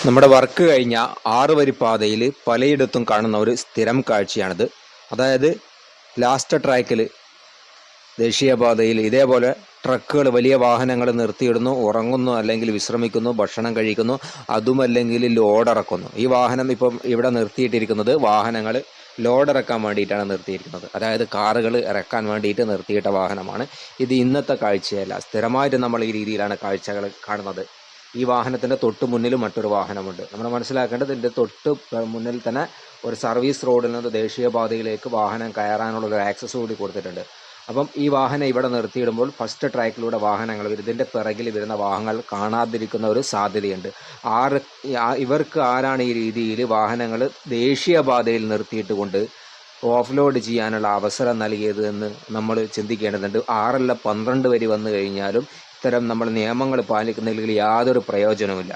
നമ്മുടെ വർക്ക് കഴിഞ്ഞ 6 വരി പാതയിൽ പലയിടത്തും കാണുന്ന ഒരു സ്ഥിരം കാഴ്ചയാണിത്. അതായത് ലാസ്റ്റ് ട്രാക്കിൽ ദേശീയപാതയിൽ ഇതേപോലെ ട്രക്കുകൾ, വലിയ വാഹനങ്ങൾ നിർത്തിയിടുന്നു, ഉറങ്ങുന്നു, അല്ലെങ്കിൽ വിശ്രമിക്കുന്നു, ഭക്ഷണം കഴിക്കുന്നു, അതുമല്ലെങ്കിൽ ലോഡ് ഇറക്കുന്നു. ഈ വാഹനം ഇപ്പം ഇവിടെ നിർത്തിയിട്ടിരിക്കുന്നത് വാഹനങ്ങൾ ലോഡ് ഇറക്കാൻ വേണ്ടിയിട്ടാണ് നിർത്തിയിരിക്കുന്നത്. അതായത് കാറുകൾ ഇറക്കാൻ വേണ്ടിയിട്ട് നിർത്തിയിട്ട വാഹനമാണ് ഇത്. ഇന്നത്തെ കാഴ്ചയല്ല, സ്ഥിരമായിട്ട് നമ്മൾ ഈ രീതിയിലാണ് കാഴ്ചകൾ കാണുന്നത്. ഈ വാഹനത്തിൻ്റെ തൊട്ട് മുന്നിൽ മറ്റൊരു വാഹനമുണ്ട്. നമ്മൾ മനസ്സിലാക്കേണ്ടത് ഇതിൻ്റെ തൊട്ട് മുന്നിൽ തന്നെ ഒരു സർവീസ് റോഡിൽ നിന്ന് ദേശീയപാതയിലേക്ക് വാഹനം കയറാനുള്ള ഒരു ആക്സസ് കൂടി കൊടുത്തിട്ടുണ്ട്. അപ്പം ഈ വാഹനം ഇവിടെ നിർത്തിയിടുമ്പോൾ ഫസ്റ്റ് ട്രാക്കിലൂടെ വാഹനങ്ങൾ ഇതിൻ്റെ പിറകിൽ വരുന്ന വാഹനങ്ങൾ കാണാതിരിക്കുന്ന ഒരു സാധ്യതയുണ്ട്. ഇവർക്ക് ആരാണ് ഈ രീതിയിൽ വാഹനങ്ങൾ ദേശീയപാതയിൽ നിർത്തിയിട്ട് കൊണ്ട് ഓഫ് ലോഡ് ചെയ്യാനുള്ള അവസരം നൽകിയത് എന്ന് നമ്മൾ ചിന്തിക്കേണ്ടതുണ്ട്. 6 അല്ല 12 വരി വന്നു കഴിഞ്ഞാലും ഇത്തരം നമ്മൾ നിയമങ്ങൾ പാലിക്കുന്നതിൽ യാതൊരു പ്രയോജനവുമില്ല.